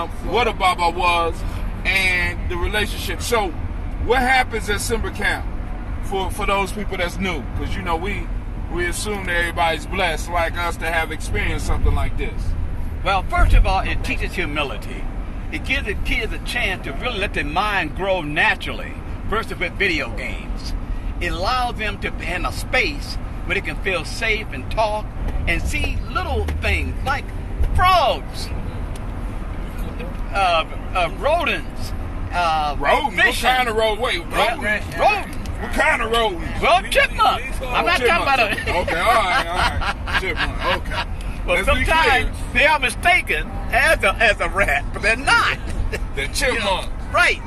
what a Baba was, and the relationship. So, what happens at SIMBA camp for those people that's new? Because we assume that everybody's blessed like us to have experienced something like this. Well, first of all, it teaches humility. It gives the kids a chance to really let their mind grow naturally versus with video games. It allows them to be in a space where they can feel safe and talk and see little things like frogs, rodents, rodents? Fishing. What kind of rodents? Wait, rodents? Rodents. What kind of rodents? Well, chipmunks. I'm not talking about a... Okay, all right. Chipmunk, okay. Well, sometimes they are mistaken as a rat, but they're not. They're chipmunk. Right.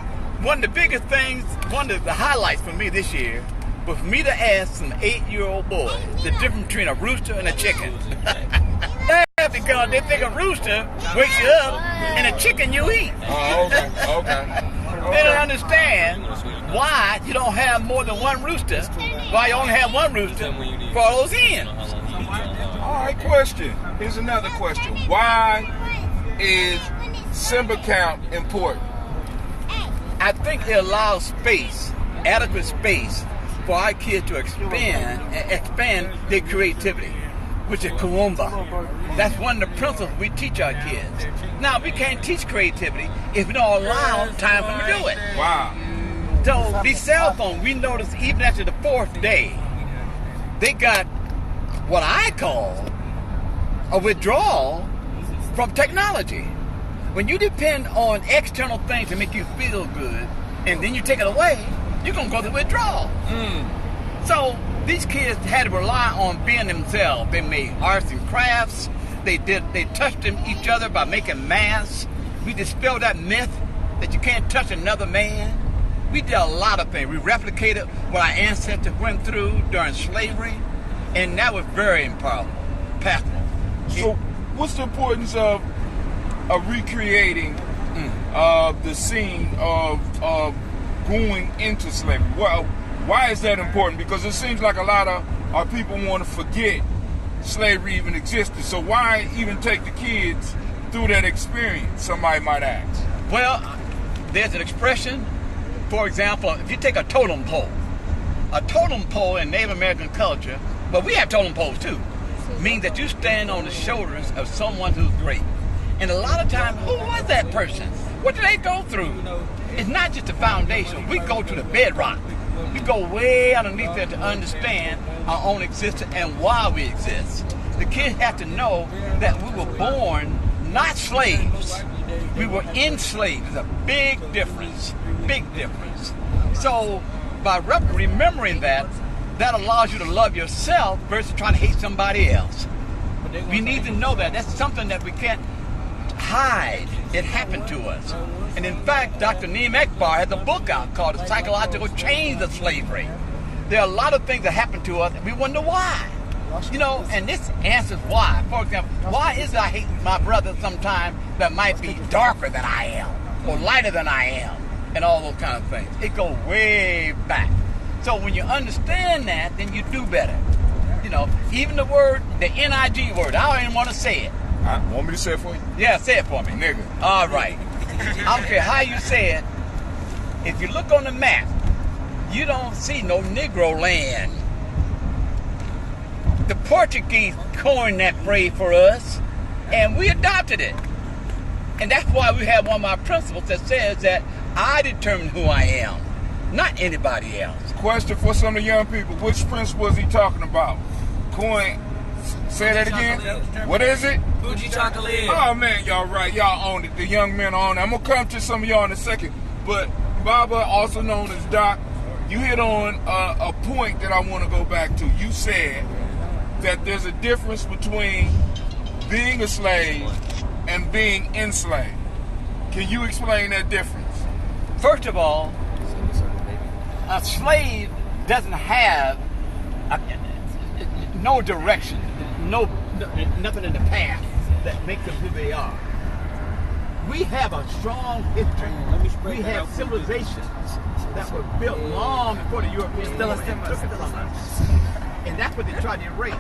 One of the biggest things, one of the highlights for me this year was for me to ask some 8-year-old boys the difference between a rooster and a chicken. Because they think a rooster wakes you up and a chicken you eat. Oh, okay. They don't understand why you don't have more than one rooster, why you only have one rooster for all those hens. All right, question. Here's another question. Why is SIMBA camp important? I think it allows space, adequate space, for our kids to expand their creativity, which is Kuumba. That's one of the principles we teach our kids. Now, we can't teach creativity if we don't allow time for them to do it. Wow. So these cell phones, we noticed even after the 4th day, they got what I call a withdrawal from technology. When you depend on external things to make you feel good, and then you take it away, you're going to go to withdrawal. So these kids had to rely on being themselves. They made arts and crafts. They touched each other by making masks. We dispelled that myth that you can't touch another man. We did a lot of things. We replicated what our ancestors went through during slavery, and that was very impactful. So what's the importance of recreating the scene of going into slavery? Well, why is that important? Because it seems like a lot of our people want to forget slavery even existed. So why even take the kids through that experience, somebody might ask? Well, there's an expression. For example, if you take a totem pole in Native American culture, but we have totem poles too, means that you stand on the shoulders of someone who's great. And a lot of times, who was that person? What did they go through? It's not just the foundation. We go to the bedrock. We go way underneath there to understand our own existence and why we exist. The kids have to know that we were born not slaves. We were enslaved. There's a big difference. Big difference. So by remembering that allows you to love yourself versus trying to hate somebody else. We need to know that. That's something that we can't hide. It happened to us. And in fact, Dr. Neem Ekbar has a book out called The Psychological Chains of Slavery. There are a lot of things that happen to us and we wonder why. And this answers why. For example, why is it I hate my brother sometimes that might be darker than I am or lighter than I am and all those kind of things. It goes way back. So when you understand that, then you do better. Even the word, the N-I-G word, I don't even want to say it. Want me to say it for you? Yeah, say it for me. Nigga. All right. I don't care how you say it. If you look on the map, you don't see no Negro land. The Portuguese coined that phrase for us, and we adopted it. And that's why we have one of our principles that says that I determine who I am, not anybody else. Question for some of the young people. Which principle is he talking about? Coin. Say that again. What is it? Fuji chocolate. Oh man, y'all right. Y'all own it. The young men own it. I'm gonna come to some of y'all in a second. But Baba, also known as Doc, you hit on a point that I want to go back to. You said that there's a difference between being a slave and being enslaved. Can you explain that difference? First of all, a slave doesn't have no direction, nothing in the past that makes them who they are. We have a strong history. We have civilizations that were built long before the Europeans took it from us. And that's what they tried to erase.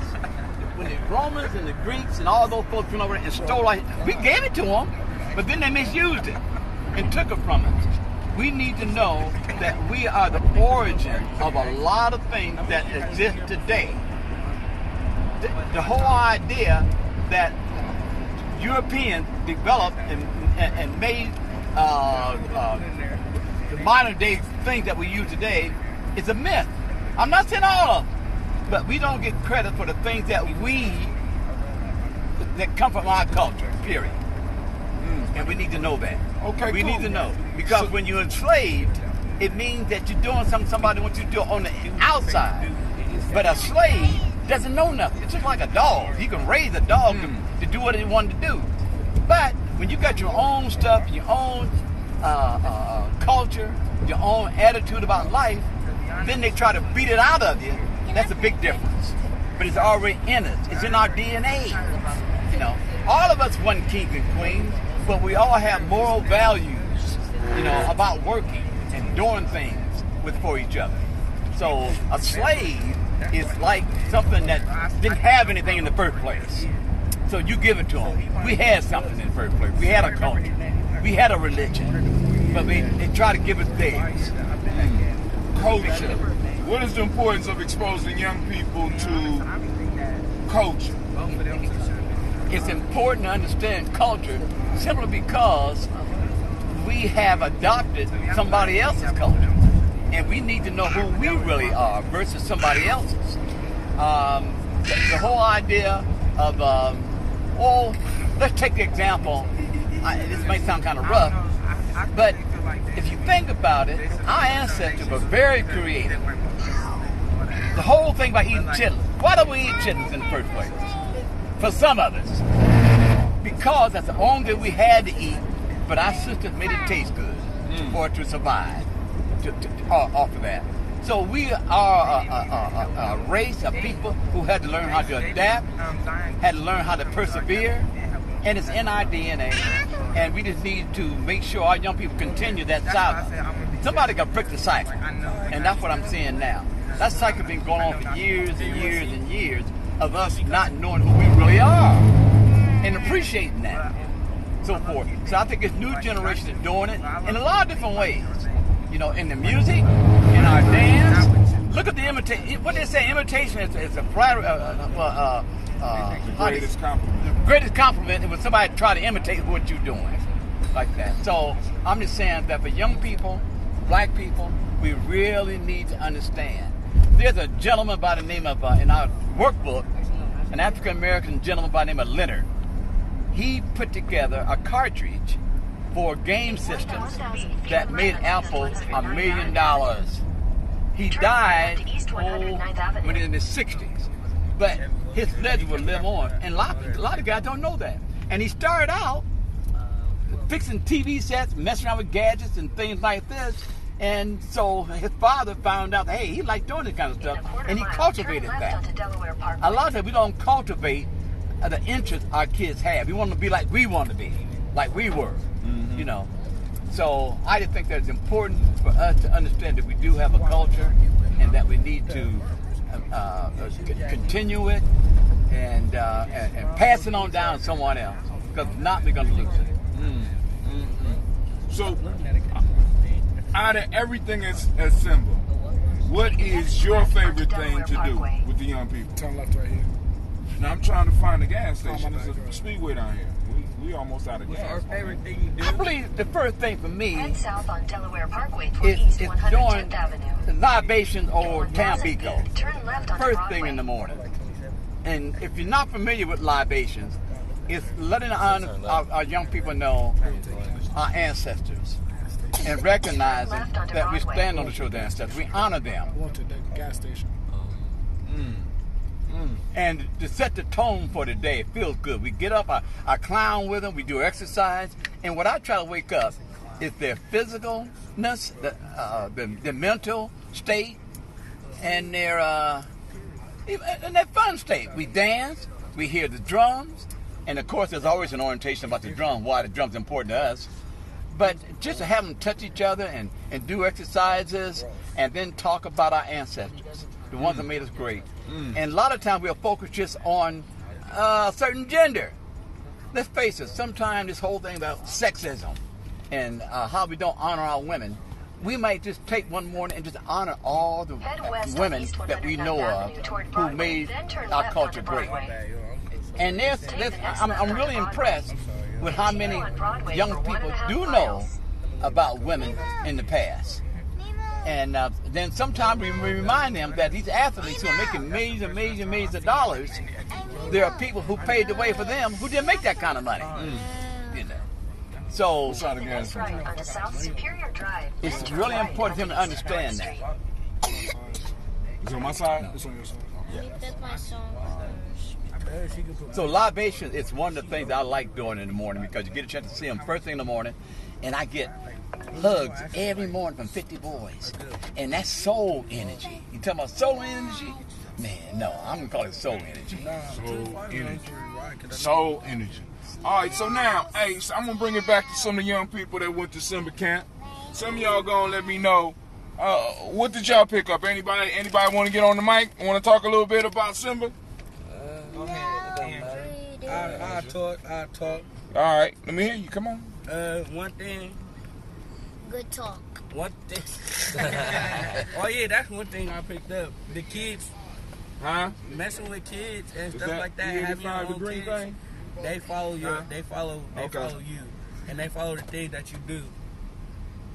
When the Romans and the Greeks and all those folks went over and stole our, we gave it to them, but then they misused it and took it from us. We need to know that we are the origin of a lot of things that exist today. The whole idea that Europeans developed and made the modern day things that we use today is a myth. I'm not saying all of them, but we don't get credit for the things that come from our culture, period. And we need to know that. Okay, we cool. need to know. Because when you're enslaved, it means that you're doing something somebody wants you to do on the outside. But a slave doesn't know nothing. It's just like a dog. He can raise a dog to do what he wanted to do. But when you got your own stuff, your own culture, your own attitude about life, then they try to beat it out of you. That's a big difference. But it's already in us. It's in our DNA. You know, all of us wasn't kings and queens, but we all have moral values, you know, about working and doing things for each other. So a slave is like something that didn't have anything in the first place. So you give it to them. We had something in the first place. We had a culture. We had a religion. But they try to give us theirs. Culture. What is the importance of exposing young people to culture? It's important to understand culture simply because we have adopted somebody else's culture. And we need to know who we really are versus somebody else's. The whole idea of, let's take the example. This may sound kind of rough, but if you think about it, our ancestors were very creative. The whole thing about eating chitlins. Why do we eat chitlins in the first place? For some of us. Because that's the only thing we had to eat, but our sisters made it taste good for it to survive off of that. So we are a race of people who had to learn how to adapt, had to learn how to persevere, and it's in our DNA. And we just need to make sure our young people continue that cycle. Somebody got to break the cycle, and that's what I'm seeing now. That cycle has been going on for years and years and years of us not knowing who we really are and appreciating that, so forth. So I think this new generation is doing it in a lot of different ways. You know, in the music, in our dance. Look at the imitation. What they say, imitation is a The greatest compliment. The greatest compliment is when somebody try to imitate what you're doing, like that. So I'm just saying that for young people, black people, we really need to understand. There's a gentleman by the name of, in our workbook, an African-American gentleman by the name of Leonard. He put together a cartridge for game systems that made Apple $1 million. He died when in his 60s, but his legend will live on, and a lot of guys don't know that. And he started out fixing TV sets, messing around with gadgets and things like this, and so his father found out that, hey, he liked doing this kind of stuff, and he cultivated that. A lot of times we don't cultivate the interests our kids have. We want to be like we want to be, like we were. You know, so I just think that it's important for us to understand that we do have a culture and that we need to continue it and pass it on down to someone else, because if not, we're going to lose it. So, out of everything at SIMBA, what is your favorite thing to do with the young people? Turn left right here. Now I'm trying to find a gas station. There's a speedway down here. We almost out of gas. Our favorite thing you do? I believe the first thing for me Head south on Delaware Parkway toward East is 110th doing Avenue. libations or Tampico. Turn left on First Broadway. thing in the morning. And if you're not familiar with libations, it's letting our young people know our ancestors and recognizing that we stand on the shoulders of our ancestors. We honor them. I want to the gas station. And to set the tone for the day, it feels good. We get up, I clown with them, we do exercise, and what I try to wake up is their physicalness, the mental state, and their fun state. We dance, we hear the drums, and of course there's always an orientation about the drum, why the drum's important to us. But just to have them touch each other and do exercises and then talk about our ancestors, the ones that made us great. And a lot of times we'll focus just on a certain gender. let's face it, sometimes this whole thing about sexism and how we don't honor our women, we might just take one morning and just honor all the women that we know of who made our culture great. And I'm really impressed with how many young people do know about women in the past. And then sometimes we remind them that these athletes who are making millions of dollars, there are people who paved the way for them who didn't make that kind of money. You know. So it's really important for them to understand that. Is it on my side? It's on your side. So libation is one of the things I like doing in the morning because you get a chance to see them first thing in the morning, and I get hugs every morning from 50 boys, and that's soul energy. You talking about soul energy? Man, no, I'm gonna call it soul energy. Soul energy. Soul energy. All right, so now, hey, so I'm gonna bring it back to some of the young people that went to SIMBA camp. Some of y'all gonna let me know. What did y'all pick up? Anybody want to get on the mic? Want to talk a little bit about SIMBA? I'll talk. All right, let me hear you. Come on. One thing. Good talk. One thing. Oh yeah, that's one thing I picked up. The kids, messing with kids and stuff like that. Having your own kids, thing? They follow you, and they follow the things that you do.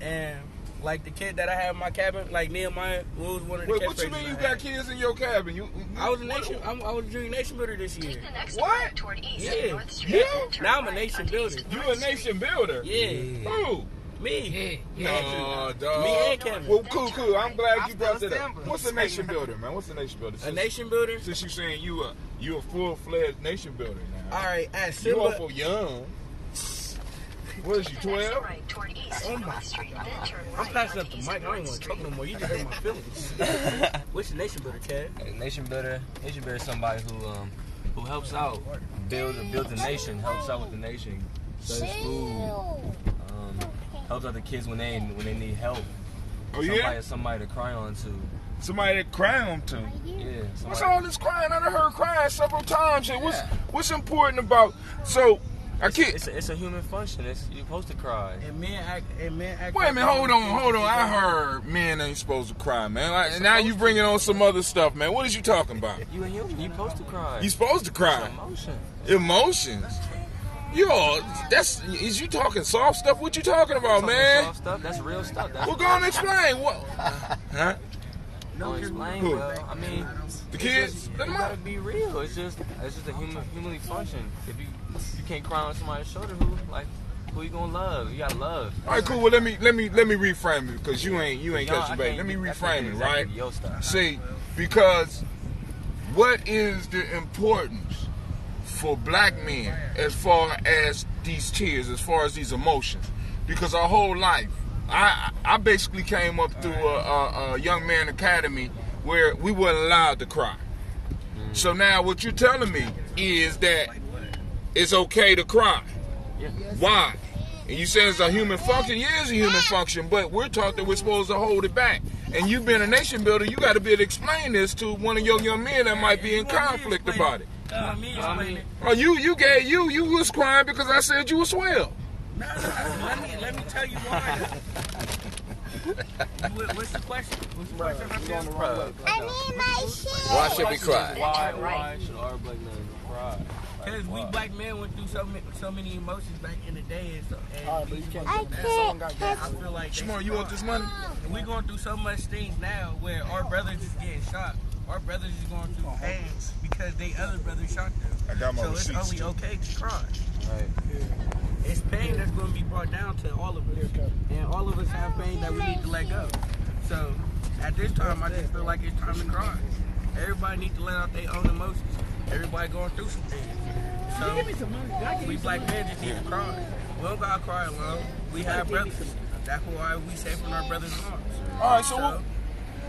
And like the kid that I have in my cabin, like Nehemiah, was one of the. Wait, what you mean you got kids in your cabin? I was a junior nation builder this year. What? Yeah. Now I'm a nation builder. You a nation builder? Yeah. Who? Me. No, dog. Me and Kevin. Well, cool. I'm glad you brought that up. What's a nation builder, man? What's a nation builder? A nation builder? Since you saying you a full-fledged nation builder now. All right, at you SIMBA. awful young. What is you, 12? I'm passing up the mic. I don't want to talk no more. You just hurt my feelings. What's a nation builder, Kev? Nation builder is somebody who helps out, builds a nation, helps out with the nation, does food, helps out the kids when they need help. Oh yeah. Somebody to cry on to. Somebody to cry on to. Yeah. What's all this crying? I done heard crying several times. And what's important about so? It's a human function. You're supposed to cry. And men act. Wait a minute, hold on. I heard men ain't supposed to cry, man. Like, now you bringing on some other stuff, man. What is you talking about? You a human. You supposed to cry. You supposed to cry. It's Emotions. Is you talking soft stuff? What you talking about, man? Soft stuff. That's real stuff. Well, go on and explain. What? Huh? No, explain. Well, I mean, the kids. You gotta be real. It's just a humanly function. If you can't cry on somebody's shoulder, who you gonna love? You gotta love. All right, cool. Well, let me reframe it because you ain't got your baby. Let me reframe it, right? See, because what is the importance for black men as far as these tears, as far as these emotions? Because our whole life, I basically came up through a young man academy where we weren't allowed to cry. So now what you're telling me is that it's okay to cry. Yeah. Why? And you say it's a human function. Yeah, it's a human function, but we're taught that we're supposed to hold it back. And you being a nation builder, you got to be able to explain this to one of your young men that might be in conflict about it. Oh, you was crying because I said you were swell. No, let me tell you why. What's the question? I need my shit. Why should we cry? Why should our black men cry? Because we black men went through so many emotions back in the day, I feel like Shmar, you want this money? We going through so much things now where our brothers is getting shot. Our brothers is going through pain because they other brothers shot them. I got my so it's only okay to cry. Right. It's pain that's going to be brought down to all of us, and all of us have pain that we need to let go. So at this time, I just feel like it's time to cry. Everybody needs to let out their own emotions. Everybody going through some things. So we black men just need to cry. We don't gotta cry alone. We have brothers. That's why we safe in our brothers' arms. All right, so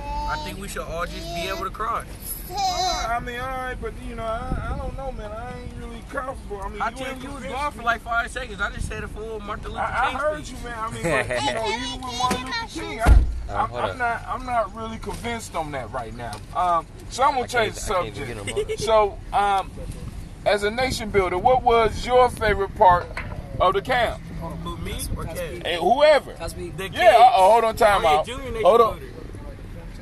I think we should all just be able to cry. I mean, all right, but I don't know, man. I ain't really comfortable. I mean, you was gone for like 5 seconds. I just said it for Martin Luther King. I heard you, man. I mean, but, even with Martin Luther King, I'm not really convinced on that right now. So I'm gonna change the subject. So as a nation builder, what was your favorite part of the camp? Who, me or Kev? And whoever. The kids. Yeah, hold on, time Oh, yeah, out. Junior Nation Hold on. Builder.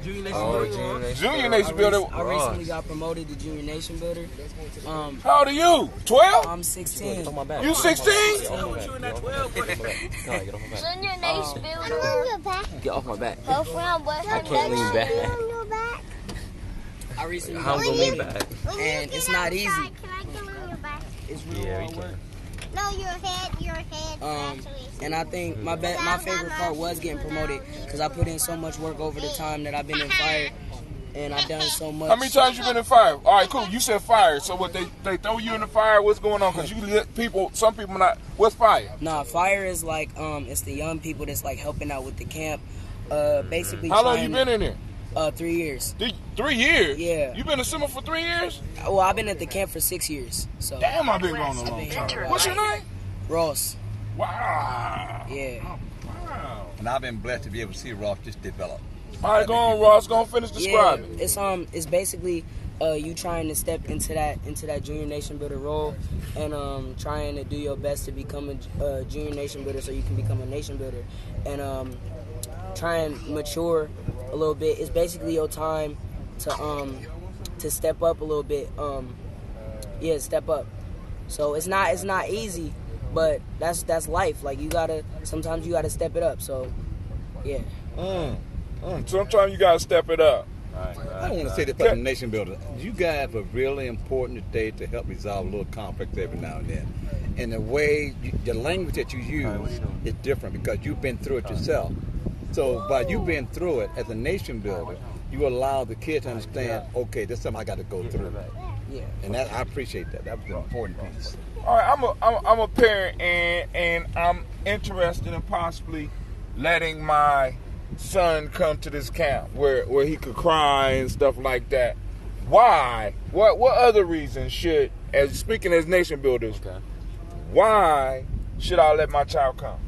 Junior Nation Oh, Builder. Junior Nation. Junior Nation Builder. I recently got promoted to Junior Nation Builder. How old are you? 12? I'm 16. You 16? Oh, what you in that 12? Boy? Junior Nation Builder. Get off my back. Her friend was I can't lean back. I recently How got I'm gonna lean promoted. back? And it's not easy. Can I get on your back? It's real Yeah, hard we work. can. No, your head. And I think my favorite part was getting promoted because I put in so much work over the time that I've been in fire, and I've done so much. How many times you been in fire? All right, cool. You said fire. So what, they throw you in the fire? What's going on? Because you let people, some people not. What's fire? Nah, fire is like it's the young people that's like helping out with the camp. Basically. How long you been in there? 3 years. 3 years? Yeah. You been a SIMBA for 3 years? Well, I've been at the camp for 6 years. So Damn, I've been gone a long time. What's your name? Ross. Wow. Yeah. Wow. And I've been blessed to be able to see Ross just develop. All right, go on, Ross. Go on, finish describing. Yeah, it's basically you trying to step into that Junior Nation Builder role, and trying to do your best to become a Junior Nation Builder so you can become a Nation Builder, and try and mature a little bit. It's basically your time to step up a little bit. Step up. So it's not easy, but that's life. Like sometimes you gotta step it up. So yeah. Sometimes you gotta step it up. I want to say this about the nation builder. You guys are really important today to help resolve a little conflict every now and then. And the way, the language that you use is different because you've been through it yourself. So by you being through it as a nation builder, you allow the kids to understand, okay, this is something I got to go through. Yeah. And that, I appreciate that. That was an important piece. All right, I'm a parent, and I'm interested in possibly letting my son come to this camp where he could cry and stuff like that. Why? What other reasons should, as speaking as nation builders, why should I let my child come?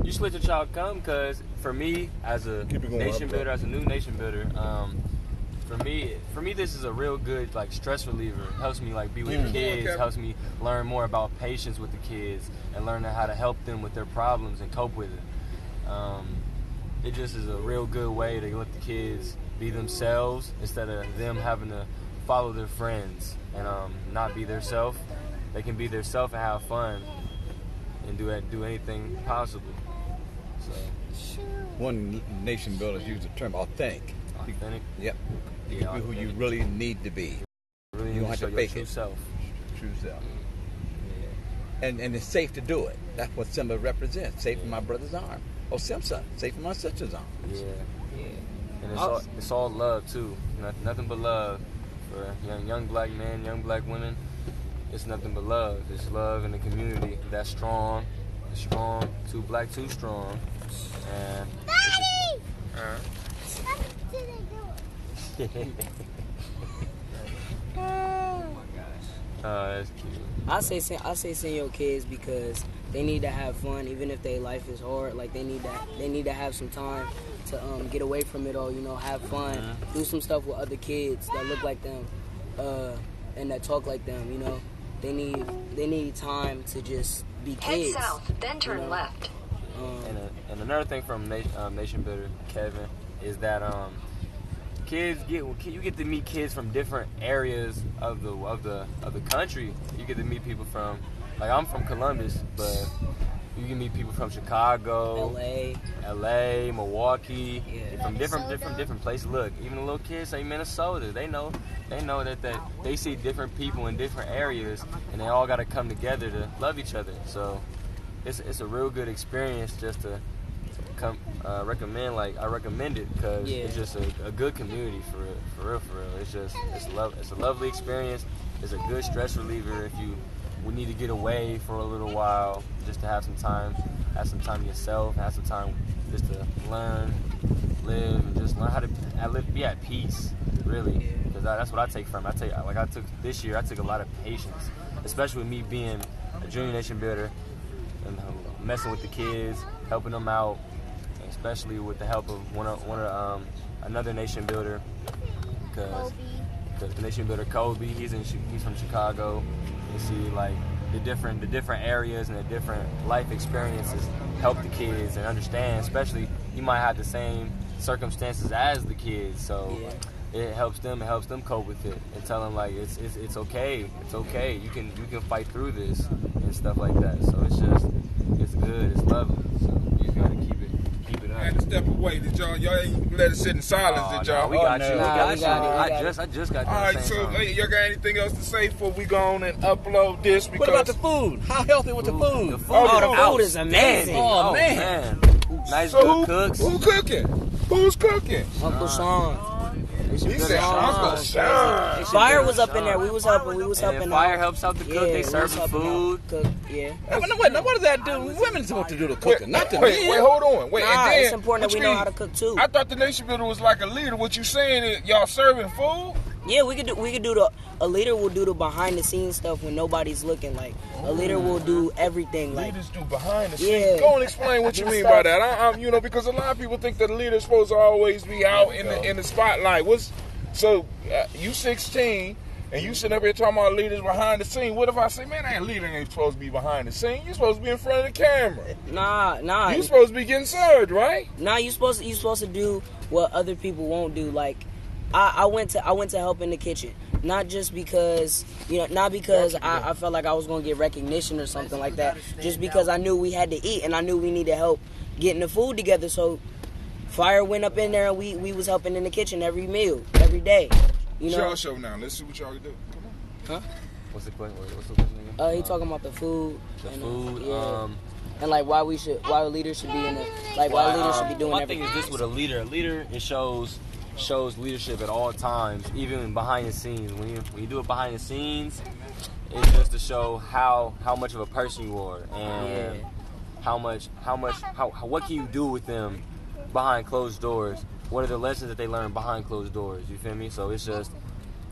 You should let your child come because for me, as a nation builder, as a new nation builder, for me, this is a real good like stress reliever. It helps me like be with the kids. Helps me learn more about patience with the kids and learn how to help them with their problems and cope with it. It just is a real good way to let the kids be themselves instead of them having to follow their friends and not be their self. They can be their self and have fun and do anything possible. So One nation builders use the term authentic. authentic. Yep. You Yeah, can be who you authentic. really need to be. Really You don't need have show to your fake true it. self. True self. And it's safe to do it. That's what SIMBA represents. Safe in my brother's arm. Oh, SIMBA, safe in my sister's arm. Yeah. And it's all love too. Nothing but love for young black men, young black women. It's nothing but love. It's love in the community that's strong. It's strong. Too black, too strong. And that's cute. I say send your kids because they need to have fun, even if their life is hard. Like they need to have some time to get away from it all. You know, have fun, do some stuff with other kids that look like them, and that talk like them. You know, they need time to just be kids. Head south, then turn left. And another thing from Nation Builder Kevin is that you get to meet kids from different areas of the country. You get to meet people from, like I'm from Columbus, but you can meet people from Chicago, LA, Milwaukee, from different places. Look, even the little kids say Minnesota. They know that they see different people in different areas, and they all got to come together to love each other. So it's a real good experience just to come recommend. Like I recommend it because it's just a good community for real. It's a lovely experience. It's a good stress reliever if we need to get away for a little while, just to have some time yourself, have some time just to learn, live, and just learn how to be at peace, really. Because that's what I take from it. I took this year, I took a lot of patience, especially with me being a Junior Nation builder and messing with the kids, helping them out, especially with the help of another nation builder, because the nation builder Kobe, he's from Chicago. and see like the different areas and the different life experiences help the kids and understand. Especially you might have the same circumstances as the kids, so it helps them cope with it and tell them like it's okay, you can fight through this and stuff like that. So it's good, it's lovely. So you just gotta keep it up. I had to step away. Did y'all ain't let it sit in silence? Did y'all? No, we got you. I just got. All right, so y'all got anything else to say before we go on and upload this? Because What about the food? How healthy was the food? The food, the food is amazing. Oh, man. Nice So good cooks. who cooking? Who's cooking? Uncle Sean. He said Uncle Sean. Fire was up in there. We was helping. And Fire helps out the cook. They we serve was the helping food. out cook, yeah. Wait, now what does that do? Women supposed to do the cooking, not the Wait, men. hold on. Wait, Nah, and then, it's important that we what you know mean? how to cook too. I thought the nation builder was like a leader. What you saying is y'all serving food? Yeah, we could do a leader will do the behind the scenes stuff when nobody's looking. Like a leader will do everything. Like Leaders do behind the scenes. Yeah. Go and explain what you mean by that. I'm because a lot of people think that the leader's supposed to always be out in the spotlight. You 16 and you sitting up here talking about leaders behind the scene. What if I say, man, that leader ain't supposed to be behind the scene? You're supposed to be in front of the camera. Nah. You supposed to be getting served, right? Nah, you supposed to do what other people won't do. Like I went to help in the kitchen, not just because not because I felt like I was gonna get recognition or something like that. Just because I knew we had to eat and I knew we needed help getting the food together. So Fire went up in there and we was helping in the kitchen every meal, every day. Show now. Let's see what y'all can do. Come on. Huh? What's the question again? He talking about the food. Food. And like why leaders should be in it. Like why leaders should be doing my everything. thing is this with a leader. A leader, it shows leadership at all times, even behind the scenes. When you do it behind the scenes, it's just to show how much of a person you are and what can you do with them behind closed doors. What are the lessons that they learn behind closed doors? You feel me? So it's just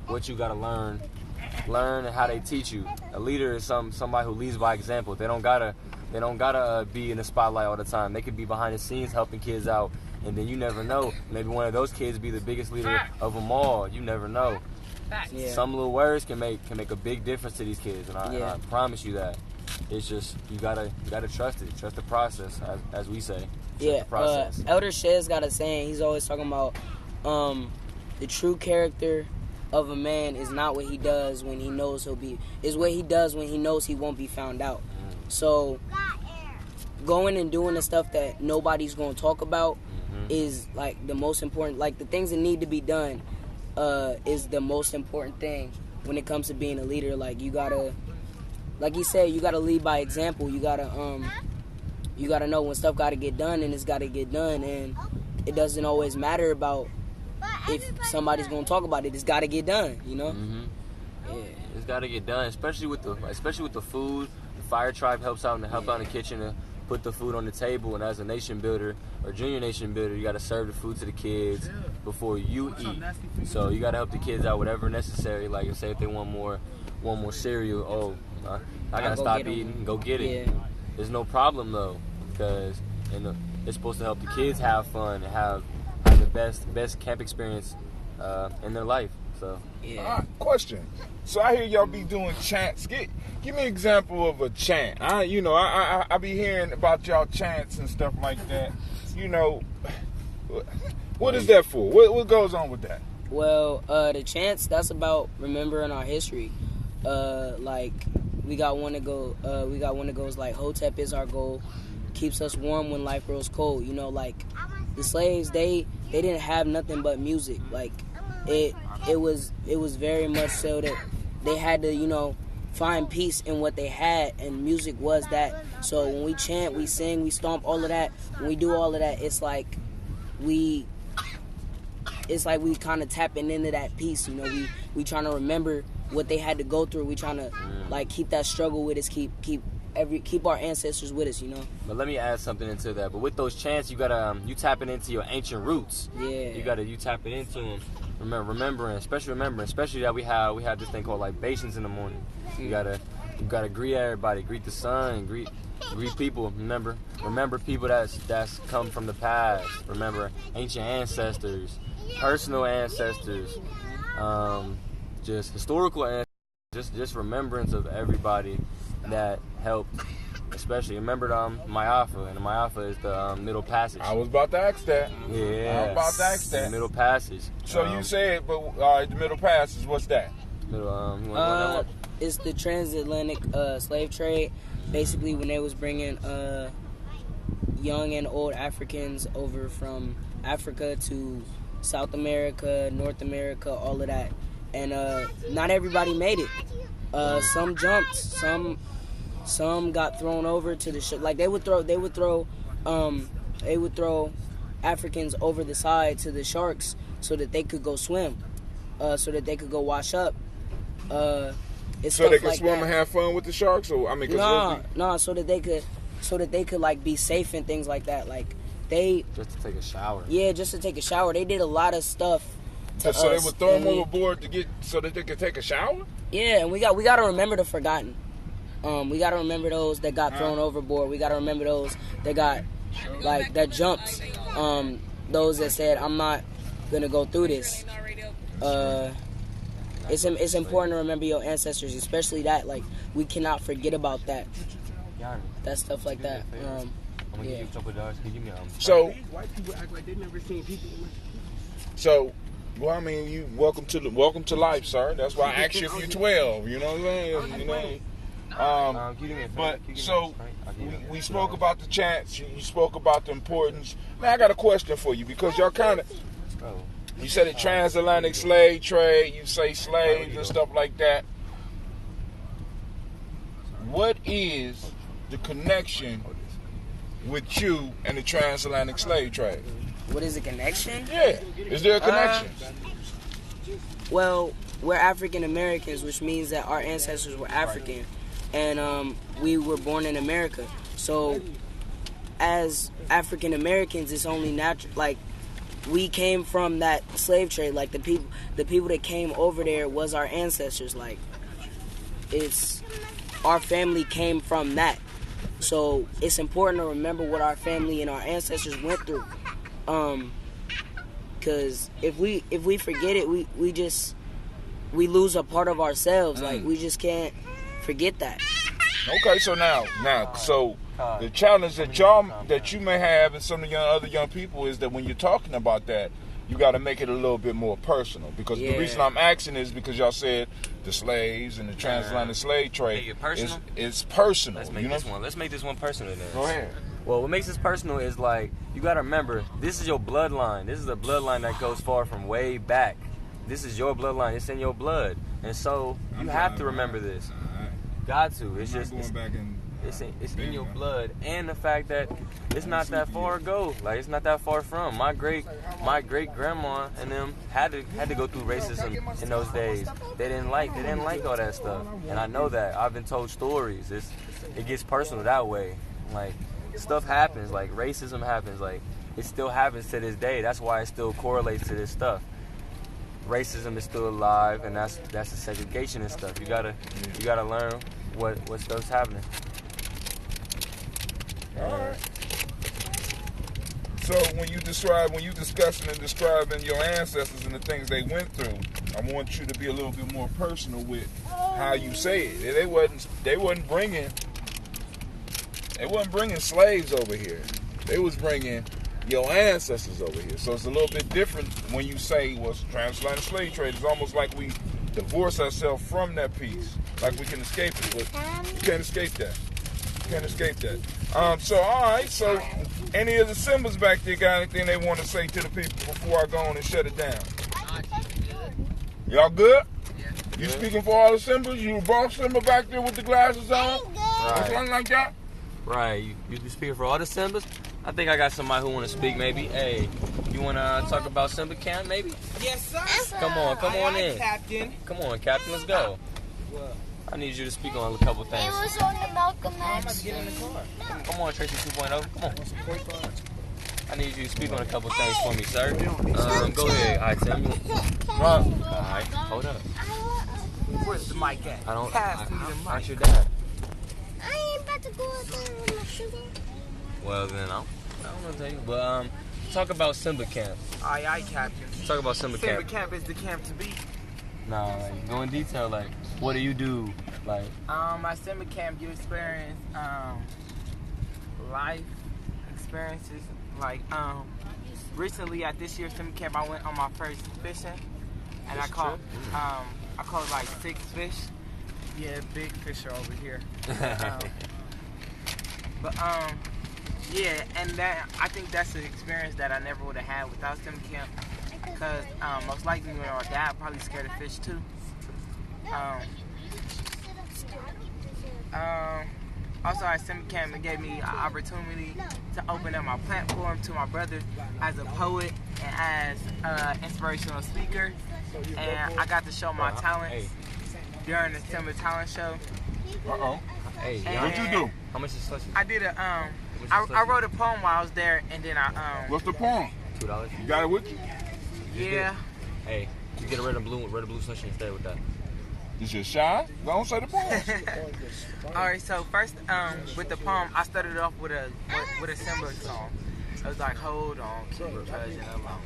what you gotta learn and how they teach you. A leader is somebody who leads by example. They don't gotta be in the spotlight all the time. They could be behind the scenes helping kids out, and then you never know. Maybe one of those kids be the biggest leader of them all. You never know. Yeah. Some little words can make a big difference to these kids, and I promise you that. It's just you gotta trust it, trust the process, as we say. Yeah, the process. Elder Shez got a saying. He's always talking about the true character of a man is not what he does when he knows he'll be. Is what he does when he knows he won't be found out. So going and doing the stuff that nobody's going to talk about is like the most important. Like the things that need to be done is the most important thing when it comes to being a leader. Like you gotta, like he said, you gotta lead by example. You gotta know when stuff gotta get done, and it's gotta get done, and it doesn't always matter about if somebody's gonna talk about it. It's gotta get done, Yeah, it's gotta get done, especially with the food. The Fire Tribe helps out in the kitchen to put the food on the table, and as a nation builder or junior nation builder, you gotta serve the food to the kids before you eat. So you gotta help the kids out whatever necessary. Like say if they want more cereal, I gotta stop eating, go get it. Yeah. There's no problem though, because it's supposed to help the kids have fun and have the best camp experience in their life. So yeah. Question. So I hear y'all be doing chants. Give me an example of a chant. I be hearing about y'all chants and stuff like that. What is that for? What goes on with that? Well, the chants, that's about remembering our history. Like we got one that goes like Hotep is our goal, keeps us warm when life grows cold. Like the slaves, they didn't have nothing but music. Like it was very much so that they had to find peace in what they had, and music was that. So when we chant, we sing, we stomp, all of that. When we do all of that, it's like we kind of tapping into that peace. We trying to remember what they had to go through. We trying to like keep that struggle with us, keep our ancestors with us. But let me add something into that. But with those chants, you gotta you tapping into your ancient roots. Yeah. You tapping into them. Remembering, especially that we have this thing called libations in the morning. You gotta greet everybody, greet the sun, greet people. Remember people that's come from the past. Remember ancient ancestors, personal ancestors, just historical ancestors just remembrance of everybody that helped. Especially remember Ma'afa, and the Ma'afa is the Middle Passage. I was about to ask that. Yeah, I was about to ask that. The Middle Passage. So you said, but the Middle Passage, what's that? Middle, it's the transatlantic slave trade. Basically, when they was bringing young and old Africans over from Africa to South America, North America, all of that, and not everybody made it. Some jumped, some got thrown over to the ship. Like they would throw Africans over the side to the sharks so that they could go swim, so that they could go wash up. So they could swim and have fun with the sharks, or I mean, so that they could like be safe and things like that. Like they just to take a shower. Yeah, just to take a shower. They did a lot of stuff. So they would throw them overboard so that they could take a shower. Yeah, and we got to remember the forgotten. We got to remember those that got thrown overboard. We got to remember those that got that jumped. Those that said, "I'm not gonna go through this." It's important to remember your ancestors, especially that. Like we cannot forget about that. That stuff like that. Yeah. So white people act like they never seen people. So, well, I mean, you welcome to life, sir. That's why I asked you if you're 12. You know what I'm saying? You know. But so we spoke about the chants. You spoke about the importance. Now I got a question for you because y'all kind of. You said the transatlantic slave trade. You say slaves and stuff like that. What is the connection with you and the transatlantic slave trade? What is the connection? Yeah. Is there a connection? Well, we're African Americans, which means that our ancestors were African, and we were born in America. So, as African Americans, it's only natural. Like, we came from that slave trade. Like the people that came over there was our ancestors. Like, it's our family came from that. So it's important to remember what our family and our ancestors went through. Because if we forget it, we lose a part of ourselves. Like we just can't forget that. Okay, so now, so the challenge that you may have and some of the other young people is that when you're talking about that, you got to make it a little bit more personal. Because the reason I'm asking is because y'all said the slaves and the transatlantic slave trade is personal. Let's make this one personal then. Go ahead. Well, what makes this personal is like you got to remember this is your bloodline. This is a bloodline that goes far from way back. This is your bloodline. It's in your blood, and so you have to remember this. Got to. It's just it's in your blood, and the fact that it's not that far ago. Like it's not that far from my great grandma and them had to go through racism in those days. They didn't like all that stuff, and I know that. I've been told stories. It gets personal that way. Like stuff happens. Like racism happens. Like it still happens to this day. That's why it still correlates to this stuff. Racism is still alive, and that's the segregation and stuff. You gotta learn what stuff's happening. All right. So when you discussing and describing your ancestors and the things they went through, I want you to be a little bit more personal with how you say it. They wasn't bringing slaves over here. They was bringing your ancestors over here. So it's a little bit different when you say what's transatlantic slave trade. It's almost like we divorce ourselves from that piece. Like we can escape it, but you can't escape that. You can't escape that. So all right, so any of the SIMBAs back there got anything they want to say to the people before I go on and shut it down? Y'all good? You speaking for all the SIMBAs? You boss SIMBA back there with the glasses on? Or something like that? Right, you speaking for all the SIMBAs? I think I got somebody who want to speak maybe. Hey, you want to talk about SIMBA camp maybe? Yes, sir. Come on in. Captain. Come on, Captain, let's go. I need you to speak on a couple things. It was on the Malcolm X. Get in the car. Come on, Tracy 2.0. Come on. I need you to speak on a couple things for me, sir. Go ahead. All right, tell me. All right, hold up. Where's the mic at? Aren't your dad? I ain't about to go out there with my sugar. Well, then, I don't know to tell you. But, talk about SIMBA camp. Aye, Captain. Talk about SIMBA camp. SIMBA camp is the camp to be. Nah, like, go in detail. Like, what do you do? Like, at SIMBA camp, you experience life experiences. Like, recently at this year's SIMBA camp, I went on my first fishing, and I caught like 6 fish. Yeah, big fish are over here. Yeah, and that I think that's an experience that I never would have had without SIMBA camp, because most likely our dad probably scared of fish too. Also at SIMBA camp, it gave me an opportunity to open up my platform to my brother as a poet and as an inspirational speaker, and I got to show my talents during the SIMBA talent show. Hey, What'd you do? how much is slushie? I did I wrote a poem while I was there, and then What's the poem? $2. You got it with you? yeah. Hey, you get a red and blue slushie instead with that. You just shy? Don't say the poem. Alright, so first with the poem, I started off with a SIMBA song. It was like, hold on, keep trudging along.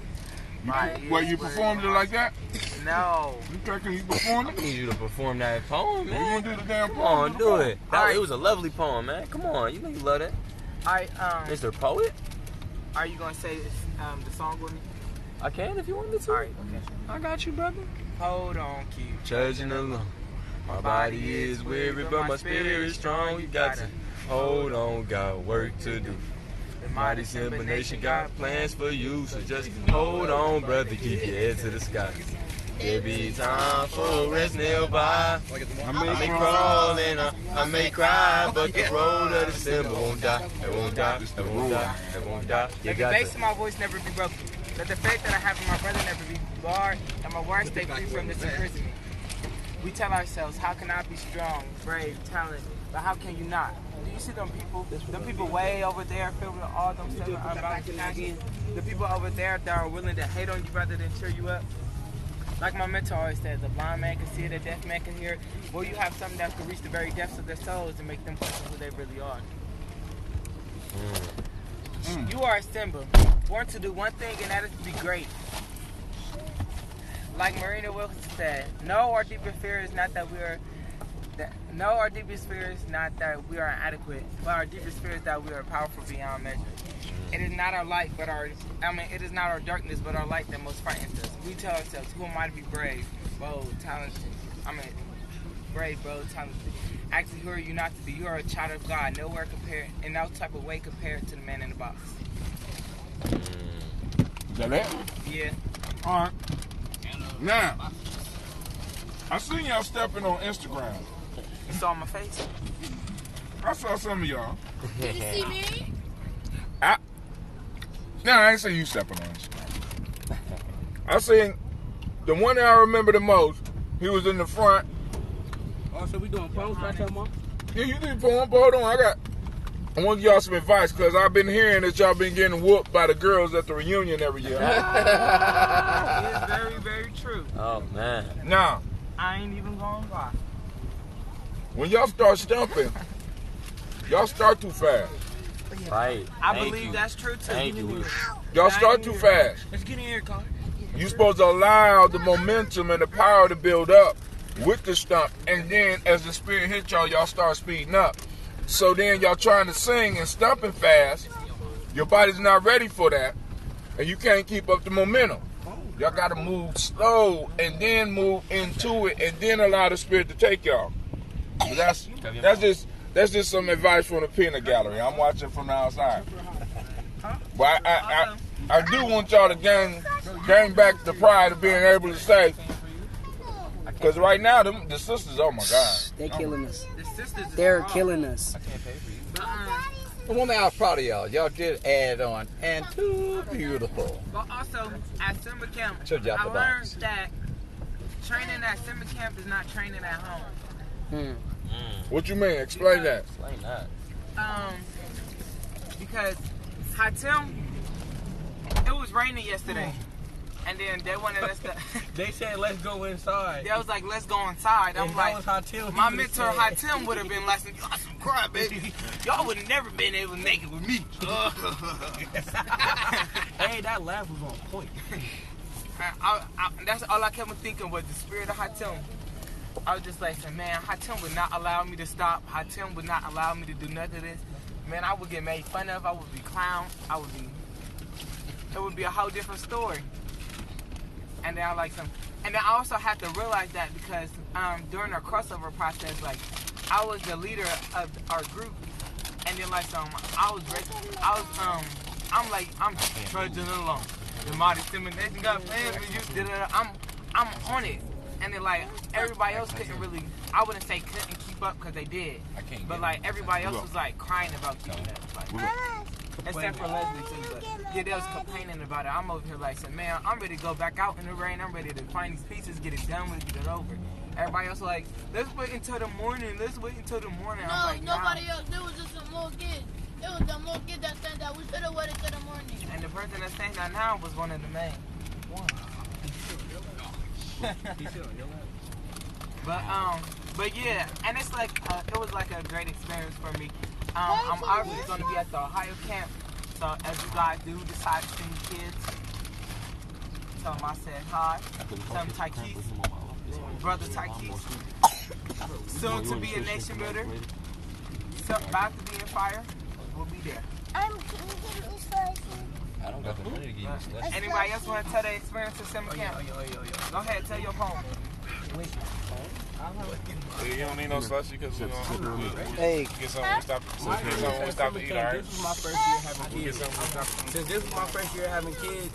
Well, you performed it like that? No. You thinking you performed I it? need you to perform that poem, We man. gonna do the damn Come poem. on, do it. Alright. It was a lovely poem, man. Come on, you know you love that. Alright, Mr. Poet? are you gonna say the song with me? I can if you want me to. Alright, okay. I got you, brother. Hold on, keep Trudging along. My body is weary, but my spirit is strong. You got to hold on, got work to do. The mighty SIMBA nation got plans for you, so just hold on, brother, keep your head to the sky. There be time for rest nearby. I may crawl and I may cry, but the road of the SIMBA won't die. It won't die. It won't die. It won't die. You Let the got bass to. of my voice never be broken. Let the faith that I have in my brother never be barred, and my words stay free from this imprisonment. We tell ourselves, how can I be strong, brave, talented, but how can you not? Do you see them people? Them people way over there filled with all them seven unbounded passions? The people over there that are willing to hate on you rather than cheer you up? Like my mentor always says, a blind man can see it, a deaf man can hear it. Well, you have something that can reach the very depths of their souls and make them question who they really are. You are a SIMBA, born to do one thing, and that is to be great. Like Marina Wilson said, our deepest fear is not that we are inadequate, but our deepest fear is that we are powerful beyond measure. It is not our light, it is not our darkness, but our light that most frightens us. We tell ourselves, who am I to be brave, bold, talented? Brave, bold, talented. Actually, who are you not to be? You are a child of God, nowhere compared, in no type of way compared to the man in the box. Is that it? Yeah. All right. Now, I seen y'all stepping on Instagram. You saw my face? I saw some of y'all. Did you see me? I ain't seen you stepping on Instagram. I seen the one that I remember the most. He was in the front. Oh, so we doing poems right there, Mom? Yeah, you did poem, but hold on. I want to give y'all some advice because I've been hearing that y'all been getting whooped by the girls at the reunion every year. It is very, very true. Oh, man. Now, I ain't even going to lie. when y'all start stumping, y'all start too fast. Right. I Thank believe you. that's true too. Thank you. Y'all start too fast. Let's get in here, Carl. You're supposed to allow the momentum and the power to build up with the stump. And then as the spirit hits y'all start speeding up. So then y'all trying to sing and stumping fast. Your body's not ready for that. And you can't keep up the momentum. Y'all got to move slow and then move into it and then allow the spirit to take y'all. But that's just some advice from the peanut gallery. I'm watching from the outside. But I do want y'all to gain back the pride of being able to say, because right now the sisters, oh my God, They're killing us. The sisters is They're wrong. killing us. The one thing I was proud of y'all did add on, and too beautiful. But also at SIMBA camp, Showed you out I the learned box. that training at SIMBA camp is not training at home. What you mean? Explain that. Explain that. Because Hatim, it was raining yesterday, and then they wanted us to. They said, let's go inside. They was like, let's go inside. I'm And like, that was Hatim. my mentor Hatim would have been like, y'all some cry, baby. Y'all would have never been able to make it with me. Hey, that laugh was on point. that's all I kept on thinking was the spirit of Hatem. I was just like, man, Hatem would not allow me to stop. Hatem would not allow me to do none of this. Man, I would get made fun of. I would be clowned. It would be a whole different story. And then and then I also had to realize that because during our crossover process, like I was the leader of our group, and then I'm trudging along. The mighty dissemination got plans for you. I'm on it, and then like everybody else couldn't really. I wouldn't say couldn't keep up because they did, but like everybody else was like crying about keeping up. Like, except for Leslie too, but yeah, they was complaining about it. I'm over here like saying, man, I'm ready to go back out in the rain. I'm ready to find these pieces, get it done with, get it over. Everybody else like, let's wait until the morning. Let's wait until the morning. No, I'm like, nobody else. There was just some little kids. It was them little kids that said that we should have waited till the morning. And the person that's saying that now was one of the main ones. But yeah, and it's like it was like a great experience for me. I'm obviously going to be at the Ohio camp, so as you guys do decide to send kids, tell them I said hi. Tell them Tykees, brother Tykees, soon to be a nation builder, so about to be in fire. We'll be there. Can you give me slices? I don't got the money to give you slices. Anybody else want to tell their experience at summer camp? Go ahead, tell your home. You don't need no slushy because we'll Hey, get something we stop to eat, all right? This was my first year having kids. Since this was my first year having kids,